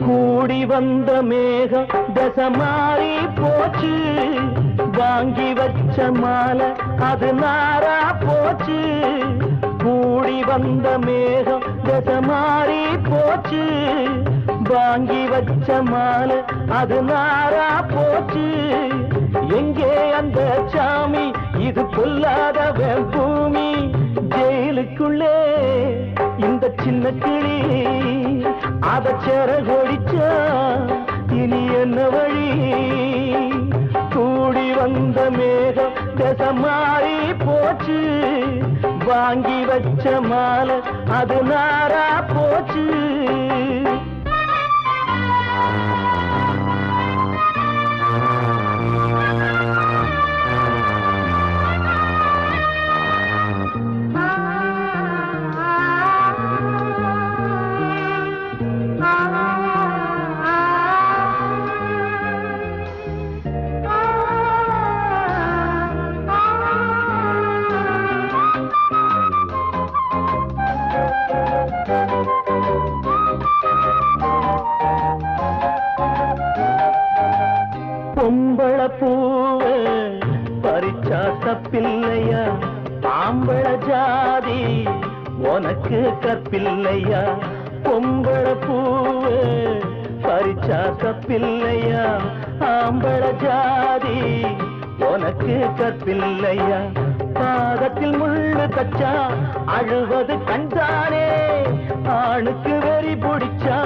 கூடி வந்த மேகம் தசை மாறி போச்சு, வாங்கி வச்ச மாலை அது நாரா போச்சு. கூடி வந்த மேகம் தசை மாறி போச்சு, வாங்கி வச்ச மாலை அது நாரா போச்சு. எங்கே அந்த சாமி, இது பொல்லாதவன் பூமி. ஜெயிலுக்குள்ளே இந்த சின்ன கிளி அத செரகொடிச்சா இனி என்ன வழி? கூடி வந்த மேகம் தசை மாறி போச்சு, வாங்கி வச்ச மாலை அது நாரா போச்சு. பொம்பள பூவ பறிச்சா தப்பில்லையா, ஆம்பள ஜாதி உனக்கு கற்பில்லையா. பொம்பள பூவ பறிச்சா தப்பில்லையா, ஆம்பள ஜாதி உனக்கு கற்பில்லையா. பாதத்தில் முள்ளு தச்சா அழுவது கண்தானே, ஆணுக்கு வெறி பிடிச்சா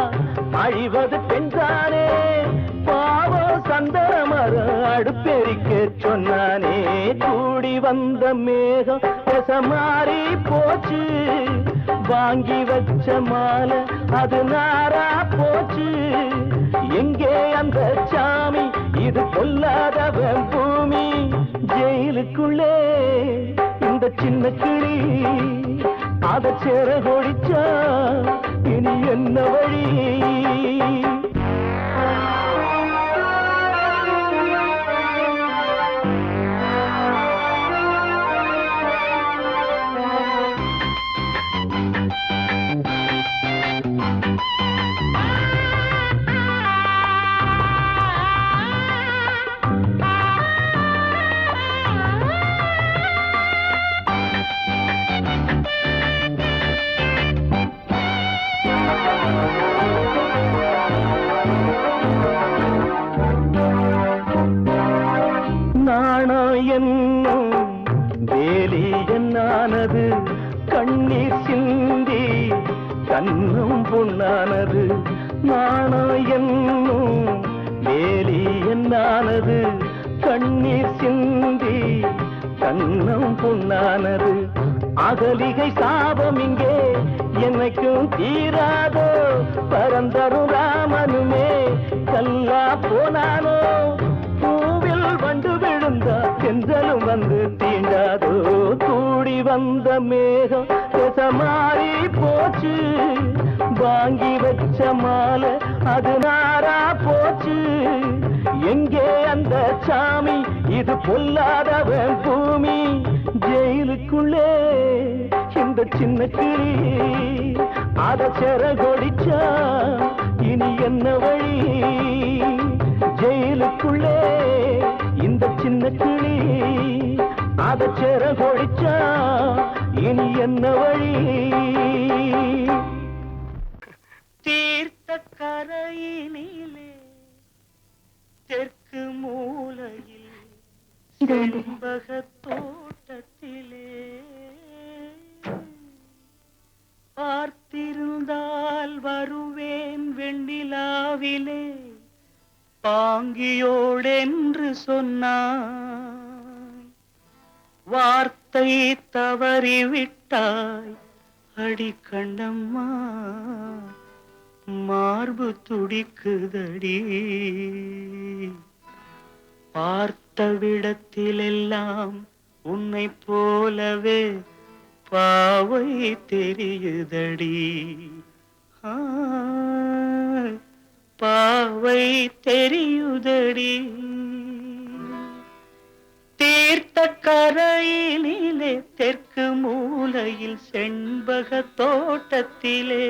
அழிவது பெண்தானே. பாவம் சந்தன மரம் அடுப்பெரிக்க சொன்னானே. கூடி வந்த மேகம் தசை மாறி போச்சு, வாங்கி வச்ச மாலை அது நாரா போச்சு. எங்கே அந்த சாமி, இது பொல்லாதவன் பூமி. ஜெயிலுக்குள்ளே இந்த சின்ன கிளி அத செரகொடிச்சா இனி என்ன வழி? என்னும் வேலி என்னானது, கண்ணீர் சிந்தி கண்ணும் பொன்னானது. நாணம் என்னும் வேலி என்னானது, கண்ணீர் சிந்தி கண்ணும் பொன்னானது. அகலிகை சாபம் இங்கே என்னைக்கும் தீராதோ, பரந்தரும் ராமனுமே கல்லா போனானோ. பூவில் வண்டு விழுந்தா செஞ்சலும் வந்து தீண்டாதோ. கூடி வந்த மேகம் தசை மாறி போச்சு, வாங்கி வச்ச மாலை அது நாரா போச்சு. எங்கே அந்த சாமி, இது பொல்லாதவன் பூமி. ஜெயிலுக்குள்ளே இந்த சின்ன கிளி அத செரகொடிச்சா இனி என்ன வழி? ஜெயிலுக்குள்ளே இந்த சின்ன கிளி அத செரகொடிச்சா இனி என்ன வழி? தீர்த்த கரையினிலே தெற்கு மூலையில் செண்பக தோட்டத்திலே பார்த்திருந்தால் வருவேன் வெண்ணிலாவிலே, பாங்கியோடென்று சொன்னாய், வார்த்தை தவறிவிட்டாய் அடி கண்ணம்மா, மார்பு துடிக்குதடி. பார்த்த விடத்திலெல்லாம் உன்னை போலவே பாவை தெரியுதடி. பாவை தெரியுதடி. தீர்த்த கரையினிலே தெற்கு மூலையில் செண்பக தோட்டத்திலே,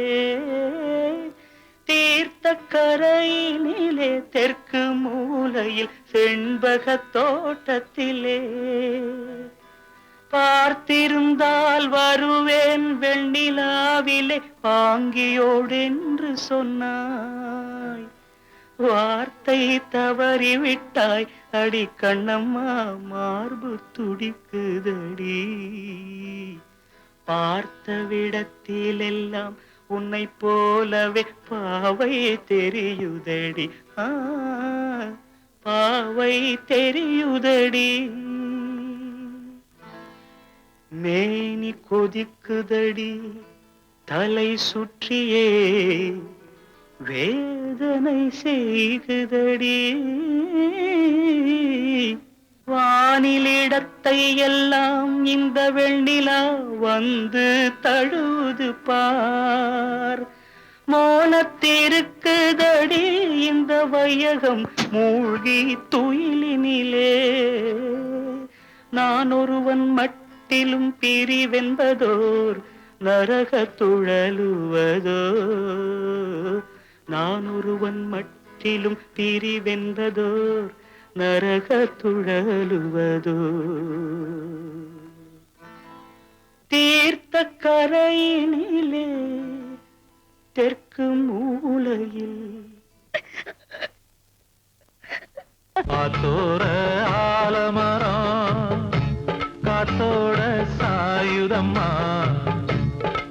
தீர்த்த கரையினிலே தெற்கு மூலையில் செண்பக தோட்டத்திலே பார்த்திருந்தால் வருவேன் வெண்ணிலாவிலே பாங்கியோடென்று சொன்னாய். வார்த்தை தவறிவிட்டாய் அடி கண்ணம்மா, மார்பு துடிக்குதடி. பார்த்த விடத்திலெல்லாம் உன்னை போலவே பாவை தெரியுதடி. பாவை தெரியுதடி. மேனி கொதிக்குதடி, தலை சுற்றியே வேதனை செய்குதடி. வானிலிடத்தை எல்லாம் இந்த வெண்ணிலா வந்து தழுது பார். மோனத்திருக்குதடி இந்த வையகம் மூழ்கி துயிலினிலே. நான் ஒருவன் மட்டிலும் பிரிவென்பதோர் நரக துழலுவதோ. நான் ஒருவன் மட்டிலும் பிரிவென்பதோர் நரக துழலுவதோ. தீர்த்த கரையினிலே தெற்கு மூலையில் காத்தோர ஆலமரம் காத்தோட சாயுதம்மா,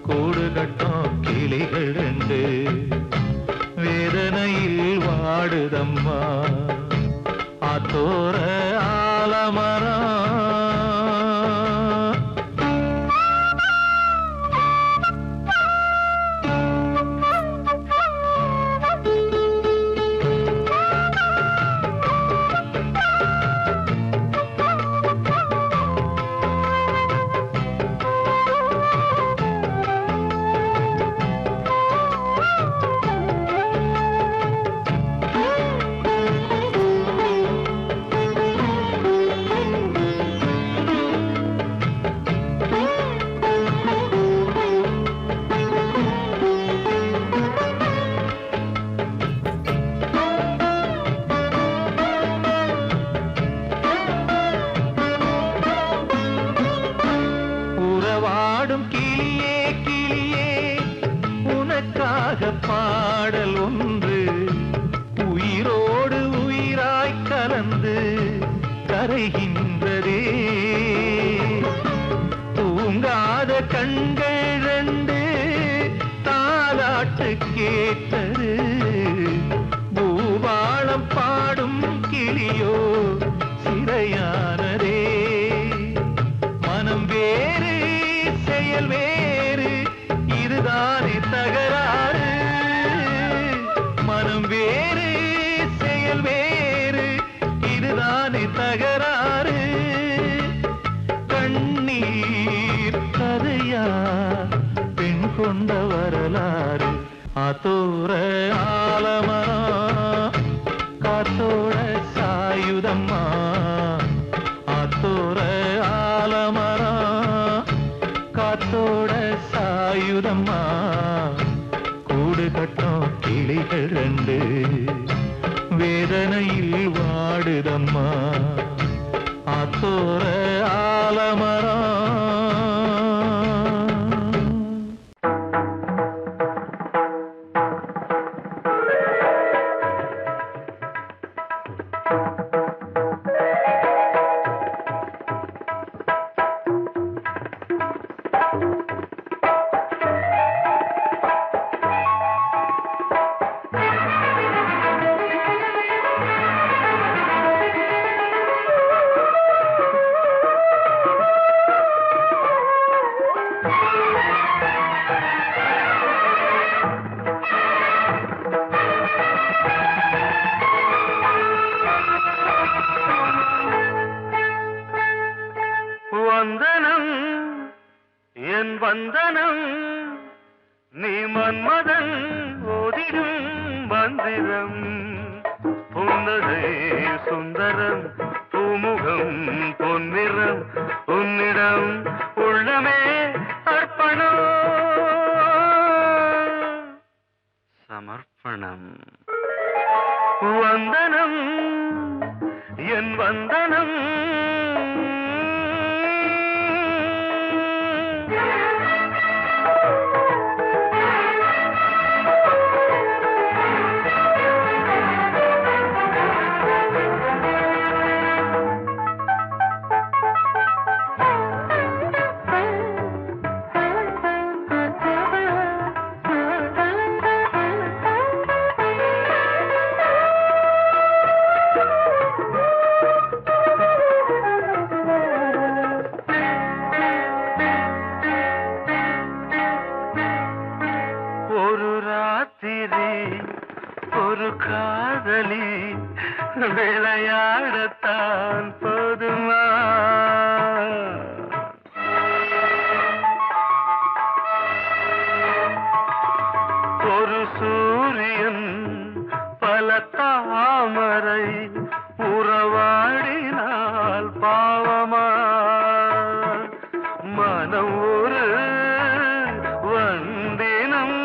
கூடு கட்டும் கிளிகள் ரெண்டு வேதனையில் வாடுதம்மா. ஆத்தோர ஆலமரம் பாடல் ஒன்று உயிரோடு உயிராய் கலந்து கரைகின்றதே. தூங்காத கண்கள் ரெண்டு தாலாட்டு கேட்டது. பூபாளம் பாடும் கிளியோ சிறையானதே. மனம் வேறு செயல் வேறு, இதுதானே தகராறு. மனம் வேறு செயல் வேறு, இதுதானே தகராறு. கண்ணீர் கதையா பெண் கொண்ட வரலாறு. ஆத்தோர ஆலமரம் காத்தோட சாயுதம்மா. ஆத்தோர ஆலமரம் காத்தோட சாயுதம்மா, கூடு கட்டும் கிளிகள் ரெண்டு வேதனையில் வாடுதம்மா. ஆத்தோர ஆலமரம் வந்தனம் என் வந்தனம், நீ மன்மதன் ஓதிடும் மந்திரம். புன்னகை சுந்தரம், பூமுகம் பொன்னிறம், உன்னிடம் உள்ளமே அர்ப்பணம். சமர்ப்பணம். சமர்ப்பணம். வந்தனம் என் வந்தனம். ஒரு காதலி விளையாடத்தான் போதுமா? ஒரு சூரியன் பல தாமரை உறவாடினால் பாவமா? மனம் ஒரு வந்தினம்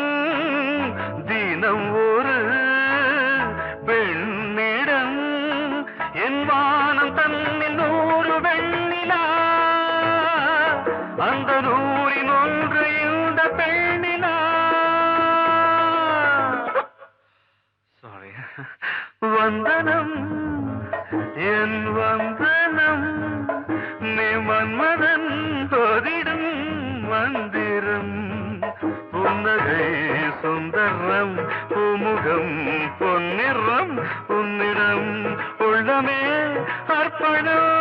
தினம் ஒரு பெண்ணிடம் என் வானம் தன்னில் 100 வெண்ணிலா அந்த 100இன் ஒன்று இந்த பெண்ணிலா. சாரி. வந்தனம் என் வந்தனம் நீ மன்மதன் போதிடும் மந்திரம். புன்னகை சுந்தரம் பூமுகம் பொன்னிறம் உன்னிடம் உள்ளமே அர்ப்பணம்.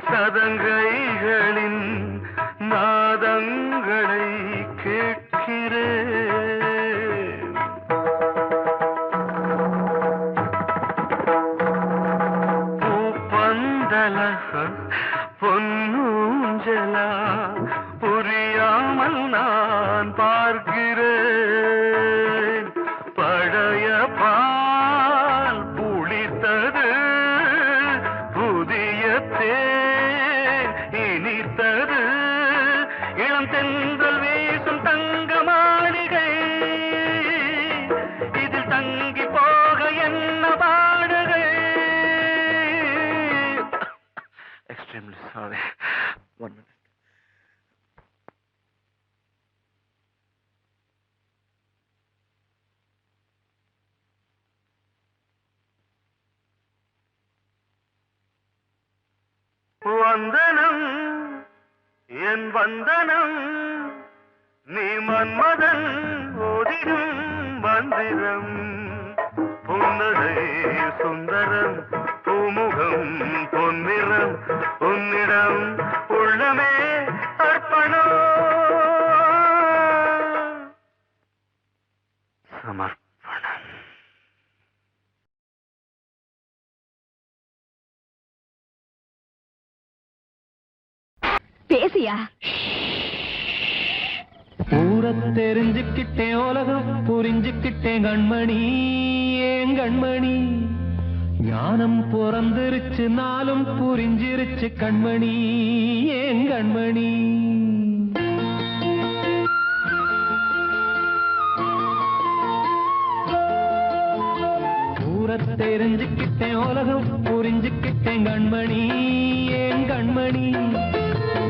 சதங்கைகளின் நாதங்களை கேட்கிறேன். பூப்பந்தல பொன்னூஞ்சலா புரியாமல் நான் பார்க்கிறேன். பழைய பால் புளித்தது புதிய தேன் இனித்தது இளம் தென்றல் வீசும் தங்க மாளிகை இதில் தங்கி போக என்ன பாடுகை. Extremely sorry. 1 minute. வந்தனம் என் வந்தனம் நீ மன்மதன் ஓதிடும் மந்திரம். புன்னகை சுந்தரம் பூமுகம் பொன்னிறம் உன்னிடம் உள்ளமே அர்ப்பணம். சமர்ப்பணம். பேசியா? ஊரை தெரிஞ்சுக்கிட்டேன், உலகம் புரிஞ்சுக்கிட்டேன் கண்மணி, ஏன் கண்மணி. ஞானம் பிறந்திருச்சு, நாளும் புரிஞ்சிருச்சு கண்மணி, ஏன் கண்மணி. ஊரை தெரிஞ்சுக்கிட்டேன், உலகம் புரிஞ்சுக்கிட்டேன் கண்மணி, ஏன் கண்மணி.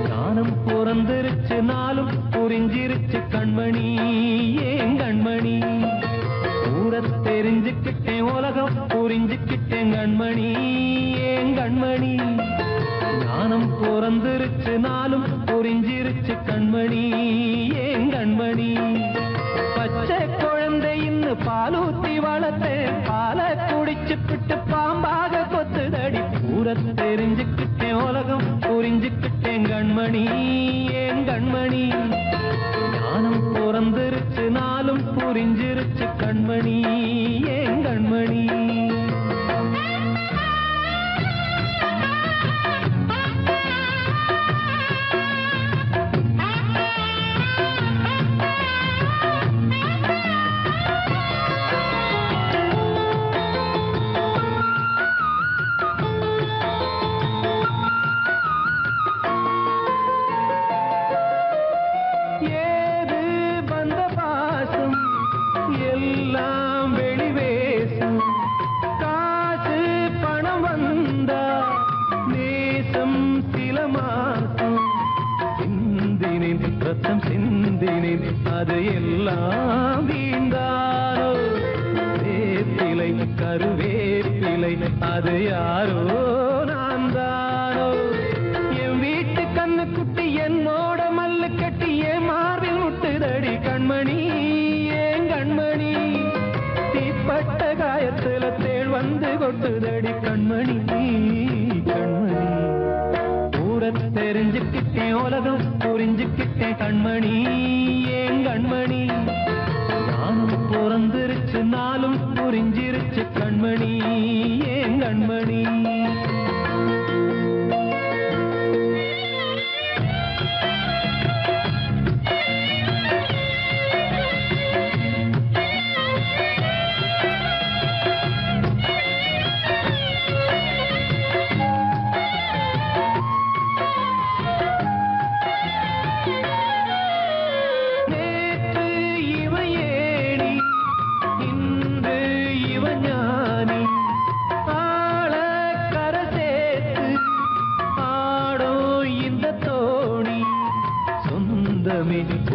ஞானம் பிறந்திருச்சு, நாளும் புரிஞ்சிருச்சு கண்மணி, ஏன் கண்மணி. ஊரை தெரிஞ்சுக்கிட்டேன், உலகம் புரிஞ்சுக்கிட்டேன் கண்மணி, ஏன் கண்மணி. ஞானம் பிறந்திருச்சு, நாளும் புரிஞ்சிருச்சு கண்மணி, ஏன் கண்மணி. பச்சை குழந்தை இன்னும் பாலூத்தி வளர்த்தேன் பாலை குடிச்சுக்கிட்டு பாம்பாக கொத்துதடி ஊரை தெரிஞ்சுக்கிட்டேன் உலகம் புரிஞ்சுக்கிட்டேன் கண்மணி ஏன் கண்மணி ஞானம் பிறந்திருச்சு நாளும் புரிஞ்சிருச்சு கண்மணி ஏன் கண்மணி அது எல்லாம் வீண்டானோ வேப்பிலை கருவேப்பிலை அது யாரோ நான் தானோ என் வீட்டு கண்ணு குட்டி என்னோட மல்லு கட்டி என் மார்பில் முட்டுதடி கண்மணி ஏன் கண்மணி தீப்பட்ட காயத்துல தேள் வந்து கொட்டுதடி கண்மணி கண்மணி ஊரை தெரிஞ்சுக்கிட்டேன் உலகம் புரிஞ்சுக்கிட்டேன் கண்மணி ஏன் கண்மணி நானும் பிறந்திருச்சு நாளும் புரிஞ்சிருச்சு கண்மணி ஏன் கண்மணி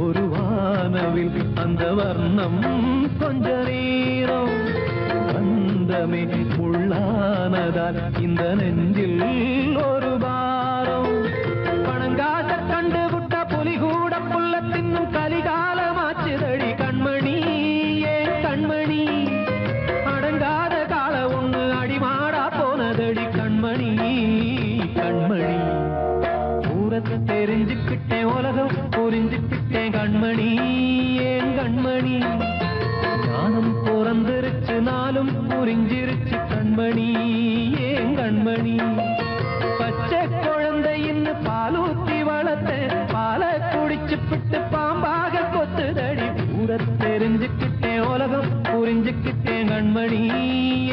ஒரு வானவில் அந்த வர்ணம் கொஞ்ச நேரம் பந்தமே உள்ளானதால் இந்த நெஞ்சில் ஒரு பாரம் பணங்காச கண்டு விட்ட புலி கூட புல்ல தின்னும் கலிகாலமாச்சுதடி கண்மணி ஏன் கண்மணி அடங்காத கால ஒண்ணு அடிமாடா போனதடி கண்மணி கண்மணி ஊரத்தை தெரிஞ்சுக்கிட்டேன் உலகம் புரிஞ்சுக்கிட்டேன் கண்மணி ஏன் கண்மணி ஞானம் பிறந்திருச்சு நாளும் புரிஞ்சிருச்சு கண்மணி ஏன் கண்மணி பச்சை குழந்தையின்னு பாலூத்தி வளர்த்தேன் பாலை குடிச்சுப்பிட்டு பாம்பாக கொத்துதடி ஊரை தெரிஞ்சுக்கிட்டேன் உலகம் புரிஞ்சுக்கிட்டேன் கண்மணி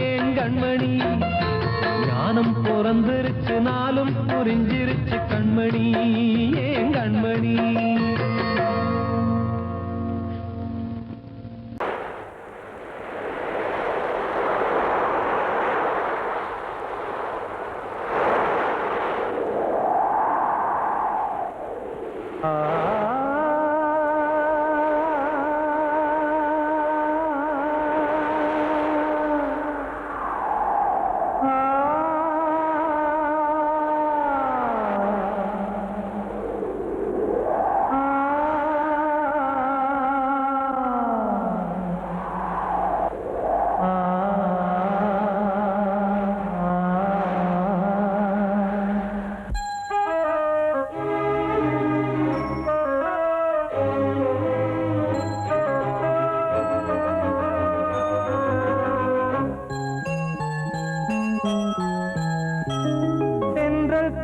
ஏன் கண்மணி ஞானம் பிறந்திருச்சு நாளும் புரிஞ்சிருச்சு கண்மணி ஏன் கண்மணி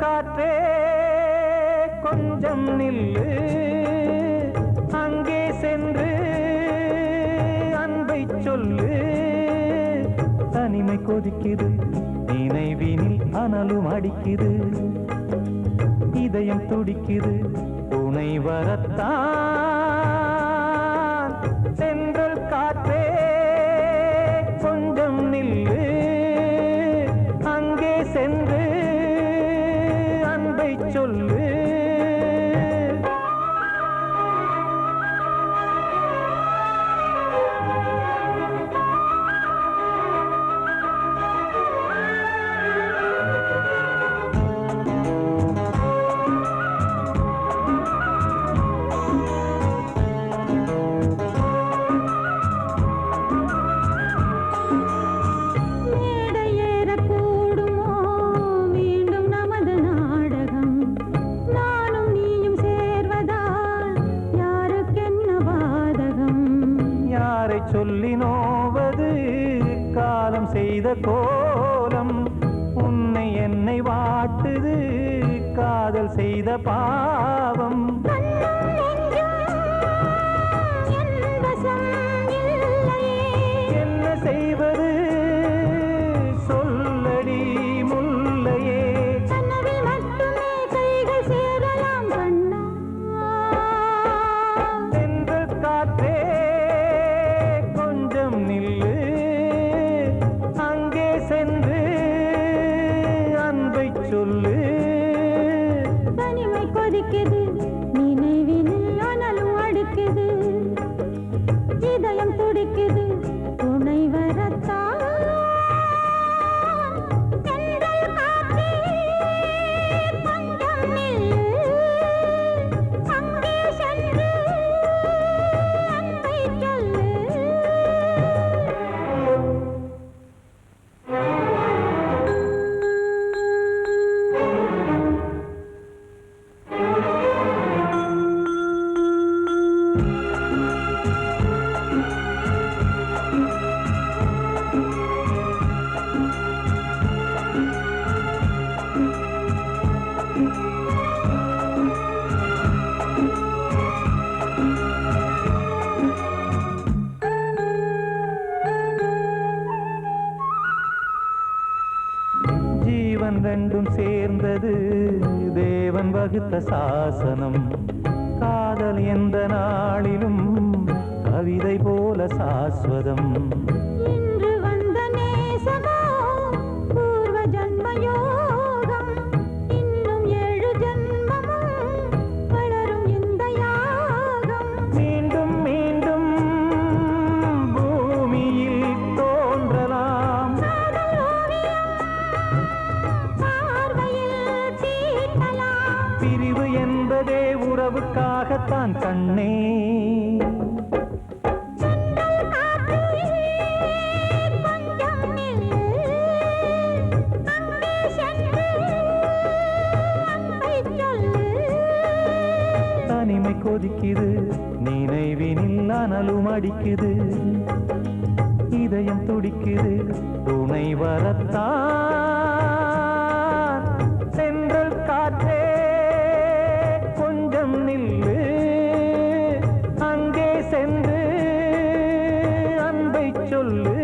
காற்றே கொஞ்சம் நில்லு அங்கே சென்று அன்பை சொல்லு தனிமை கொதிக்குது நினைவினில் அனலும் அடிக்குது இதயம் துடிக்குது துணை வரத்தான் சென்றல் காற்றே கொஞ்சம் நில்லு அங்கே சென்று அன்பை சொல்லு சொல்லி நோவது காலம் செய்த கோலம். உன்னை என்னை வாட்டுது காதல் செய்த பாவம். என்ன செய்வது சொல்லடி முல்லையே. தென்றல் காற்றே கொஞ்சம் நில்லு, அங்கே சென்று அன்பை சொல்லு. தனிமை கொதிக்குது நினைவினில் அனலும் அடிக்குது, இதயம் துடிக்குது துணை வரத்தான். தென்றல் காற்றே கொஞ்சம் நில்லு, அங்கே சென்று அன்பை சொல்லு. ஜீவன் ரெண்டும் சேர்ந்தது தேவன் வகுத்த சாசனம். காதல் எந்த நாளிலும் கவிதை போல சாஸ்வதம். இன்று வந்த நேசமோ பூர்வ ஜன்ம யோகம், இன்னும் 7 ஜன்மமும் வளரும் இந்த யாகம். மீண்டும் மீண்டும் பூமியில் தோன்றலாம். காதல் ஓவியம் பார்வையில் தீட்டலாம். பிரிவு என்பதே உறவுக்காகத்தான் கண்ணே. தென்றல் காற்றே கொஞ்சம் நில்லு, அங்கே சென்று அன்பை சொல்லு. தனிமை கொதிக்குது நினைவினில் அனலும் அடிக்குது, இதயம் துடிக்குது துணை வரத்தான். தென்றல் காற்றே கொஞ்சம் நில்லு, அங்கே சென்று அன்பை சொல்லு.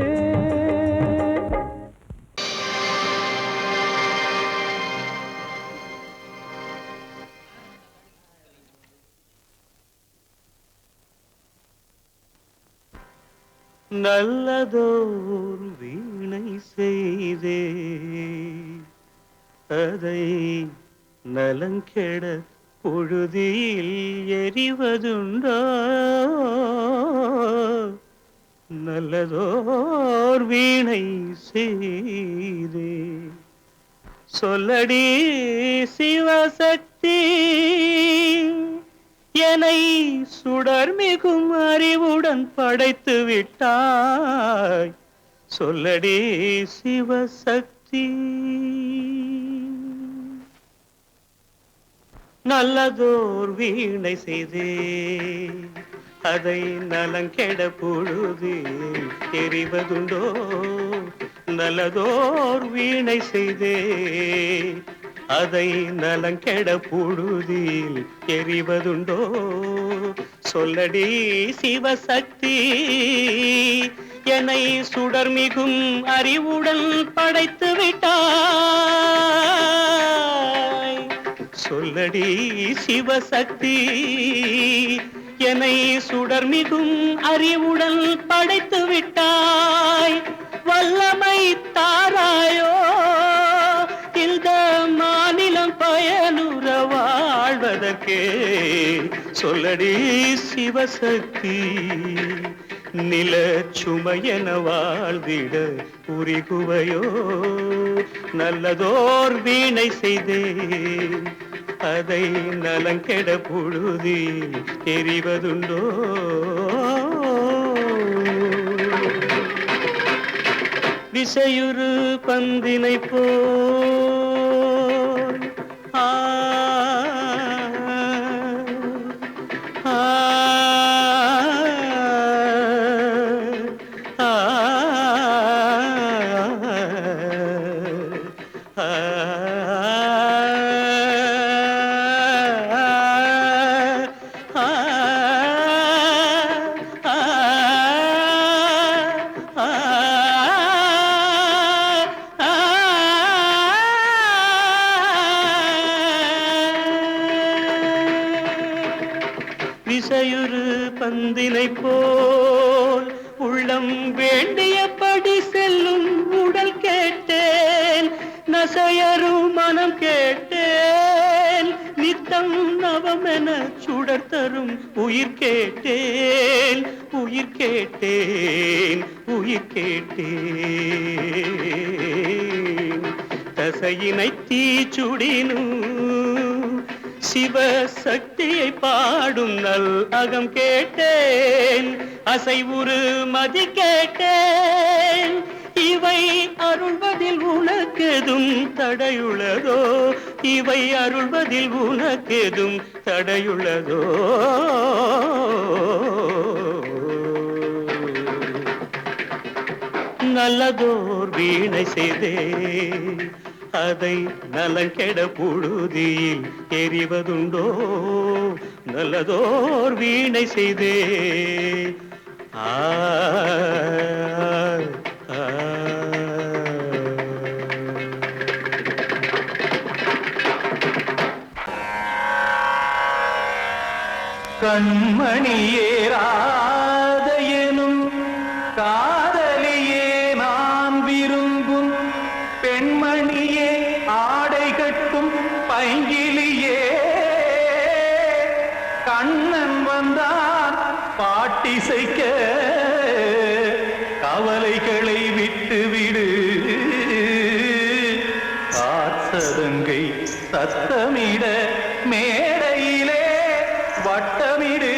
நல்லதோர் வீணை செய்தே அதை நலங்கெட பொழுதில் எறிவதுண்டோ. நல்லதோர் வீணை செய்தே சொல்லடி சிவசக்தி, என்னை சுடர்மிகும் அறிவுடன் படைத்து விட்டாய். சொல்லடி சிவசக்தி. நல்லதோர் வீணை செய்தே அதை நலங்கெட பொழுதில் எறிவதுண்டோ. நல்லதோர் வீணை செய்தே அதை நலங்கெட பொழுதில் எறிவதுண்டோ. சொல்லடி சிவசக்தி, என்னை சுடர்மிகும் அறிவுடன் படைத்து விட்டாய். சொல்லடி சிவசக்தி, என்னை சுடர்மிகும் அறிவுடன் படைத்து விட்டாய். வல்லமை தாராயோ இந்த மாநிலம் பயனுற வாழ்வதற்கே. சொல்லடி சிவசக்தி, நில சுமையென வாழ்ந்திட உரிகுவையோ. நல்லதோர் வீணை செய்தே அதை நலங்கெட பொழுதில் எறிவதுண்டோ. விசையுறு பந்தினை போல் திசையுறு பந்தினை போல் உள்ளம் வேண்டியபடி செல்லும் உடல் கேட்டேன், நசையரும் மனம் கேட்டேன், நித்தம் நவமென சுடர் தரும் உயிர் கேட்டேன், உயிர் கேட்டேன், உயிர் கேட்டேன். தசையினை தீச்சுடினும் சிவசக்தியை பாடும் நல் அகம் கேட்டேன், அசைவுறு மதி கேட்டேன். இவை அருள்வதில் உனக்கெதும் தடையுள்ளதோ, இவை அருள்வதில் உனக்கெதும் தடையுள்ளதோ? நல்லதோர் வீணை செய்தே அதை நலங்கெட புழுதியில் எறிவதுண்டோ? நல்லதோர் வீணை செய்தே ஆ கண்மணியேராத எனும் காதலியே நான் விரும்பும் பெண்மணியே, ஆடை கட்டும் பைங்கிலியே, கண்ணன் வந்தான் பாட்டிசைக்க கவலைகளை விட்டுவிடு, காசதங்கை சத்தமிட மேடையிலே வட்டமிடு.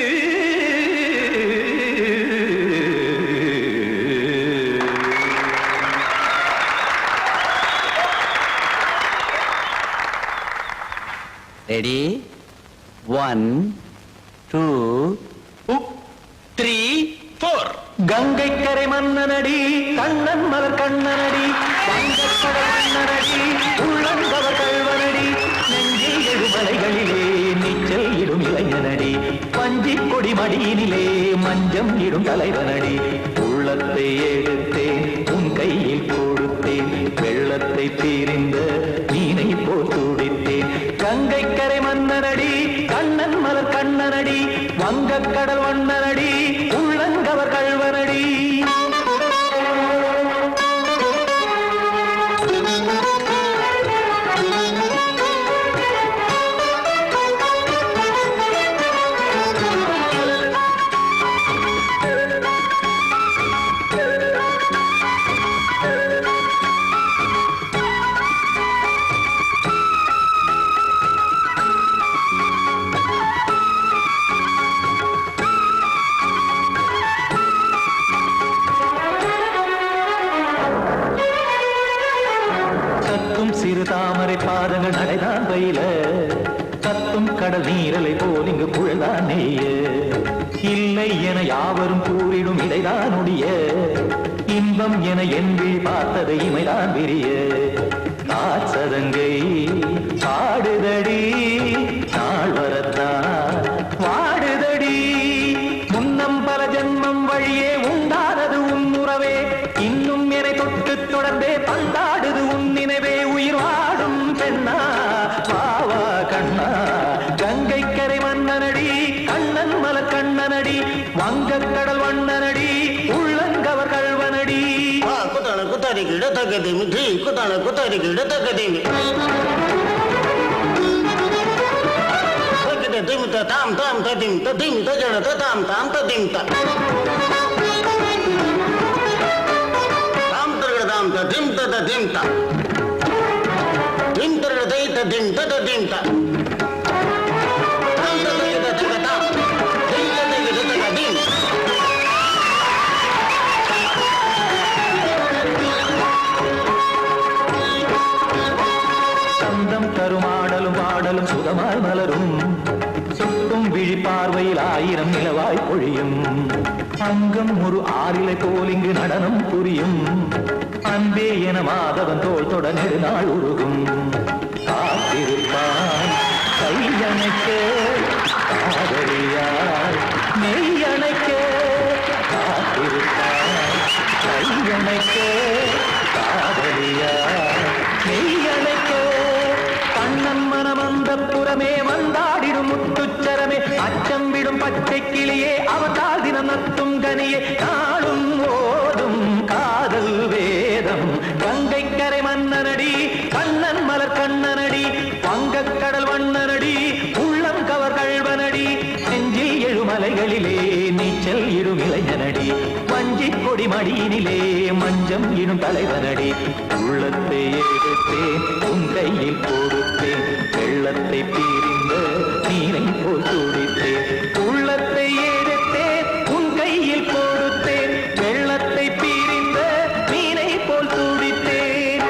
ரெடி 1 2 3 4. கங்கை கரை மன்னனடி கண்ணன் மலர் கண்ணனடி, வங்கக்கடல் மன்னனடி உள்ளந்தவர் கல்வனடி, நெஞ்சில் எழுமலைகளிலே நீச்சல் இடும் இளைஞனடி, பஞ்சிக் கொடி மடியினிலே மஞ்சம் இடும் தலைவனடி. உள்ளத்தை எடுத்தேன் உன் கையில் கொடுத்தேன், வெள்ளத்தை தீரிந்த மீனை போல் துடித்தேன். கங்கை கரை மன்னனடி கண்ணன் மலர் கண்ணனடி, வங்கக்கடல் வண்ணனடி உள்ளங்கவர் கல்வனடி. சிறு தாமரை பாதங்கள் நடைதான் பயில, கத்தும் கடல் நீரலை போல் இங்கு குழல்தான் நெய்ய, இல்லை என யாவரும் கூறிடும் இடைதான் உடைய, இன்பம் என என்பி பார்த்ததை இமைதான் விரிய. காசதங்கை பாடுதடி நாள் வரத்தான் வாடுதடி, முன்னம் பல ஜன்மம் வழியே உண்டானது உன் உறவே, இன்னும் என்னை தொட்டு தொடர்ந்தே பந்தாடுது உன் நினைவே. உயிர் வாடும் பெண்ணா பாவா கண்ணா, கங்கை கரை மன்னனடி கண்ணன் மலர் கண்ணனடி, வங்கக்கடல் வண்ணனடி உள்ளங்கவர் கல்வனடி. குத்தான குத்தாரிக்கு இடத்தக்கதேமி டி குத்தான குத்தாரிக்கு இடத்தக்கதேமி திம் தாம் தாம் ததிம் ததிம் தஜன தாம் தாம் ததிம் தாம் தாம் ததிம் ததிம் தாம் திம் தரதை ததிம் ததிம் தாம் தாம் ததை ததை தாம் திம் ததை ததிம். சந்தம் தருமாடலும் பாடலும் சுகமாய் மலரும், சுட்டும் விழி பார்வையில் ஆயிரம் நிலவாய் பொழியும், அங்கம் ஒரு ஆறிலை போல் இங்கு நடனம் புரியும், அன்பே என மாதவன் தோள் தொட நெடுநாள் உருகும். காத்திருப்பான் கையணைக்க காதலியார் மெய்யணைக்க, காத்திருப்பான் கையணைக்க காதலியார் மெய்யணைக்க. கண்ணன் மனமந்த புறமே வந்தாடிடும் முத்துச்சரமே, அச்சம் விடும் பச்சை பச்சை கிளியே அவதால் தினம் நத்தும் கனியே நாளும் ஓதும் காதல் வேதம் கங்கை கரை மன்னனடி கண்ணன் மலர் கண்ணனடி வங்கக்கடல் வண்ணனடி உள்ளம் கவர் கழ்வனடி நெஞ்சில் எழுமலைகளிலே நீச்சல் இடும் இளைஞனடி வஞ்சி கொடி மடியினிலே மஞ்சம் இடும் தலைவனடி உள்ளத்தை எடுத்தேன் உன் கையில் கொடுத்தேன் வெள்ளத்தை பிரிந்த நீரை போல் துடித்தேன் உள்ளத்தை எடுத்தேன் உன் கையில் கொடுத்தேன் வெள்ளத்தை பிரிந்த நீரை போல் துடித்தேன்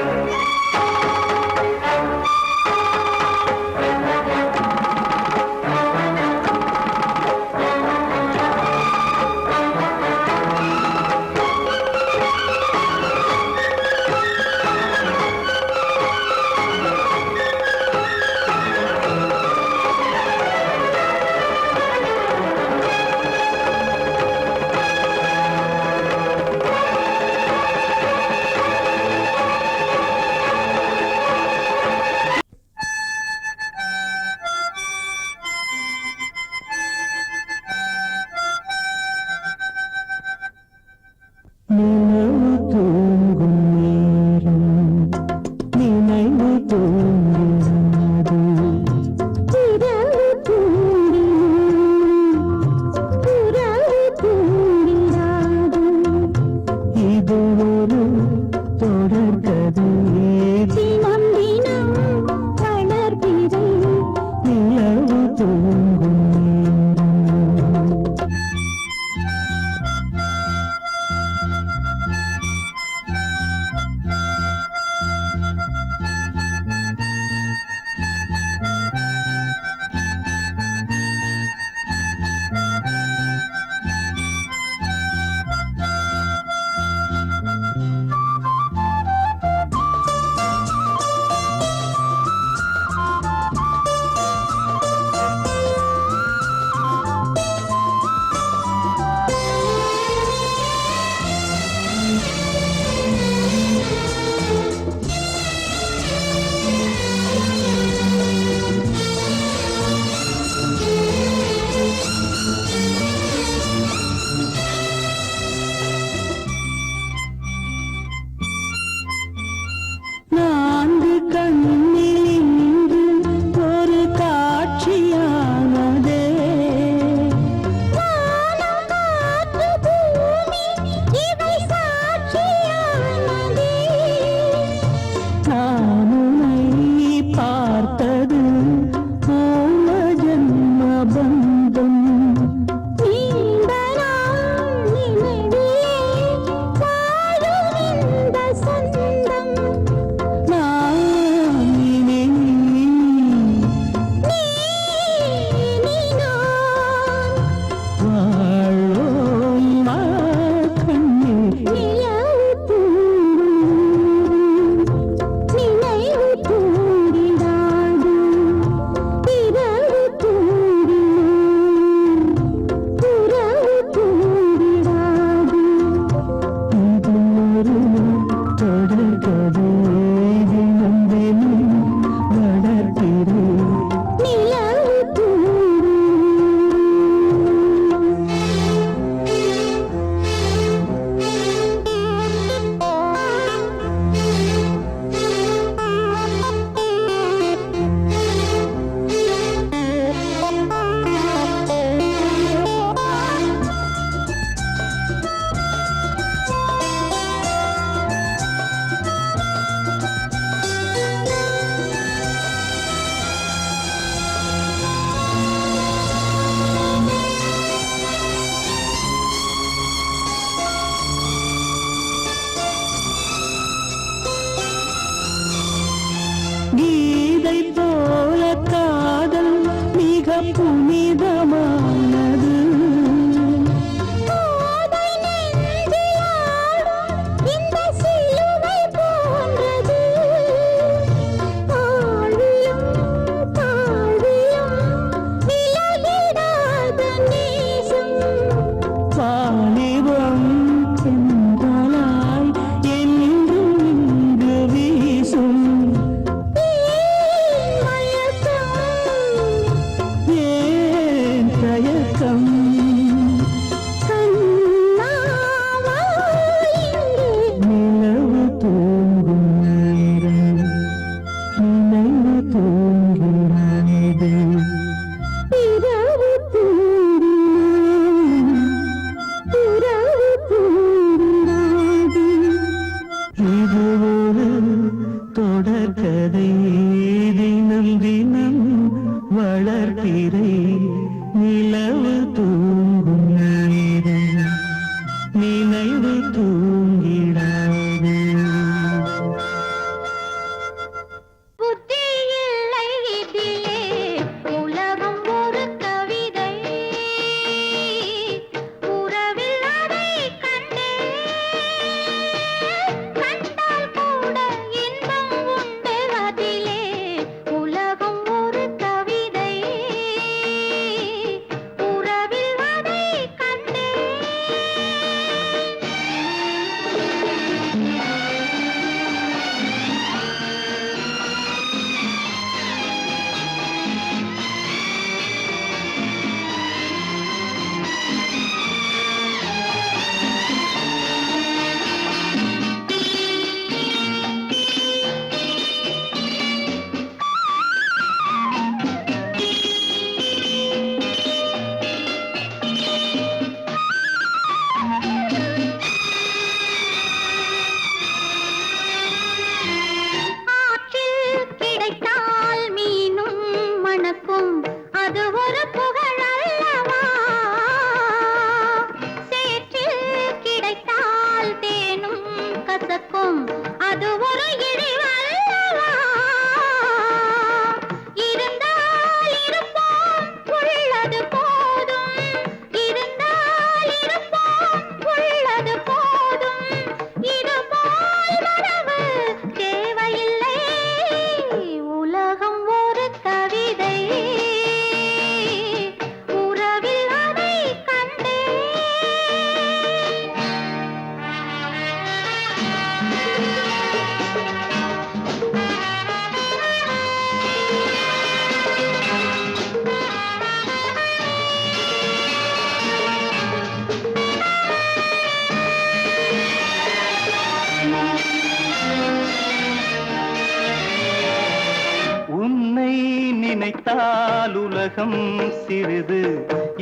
குடித்தால் உலகம் சிறிது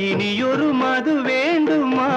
இனியொரு மது வேண்டுமா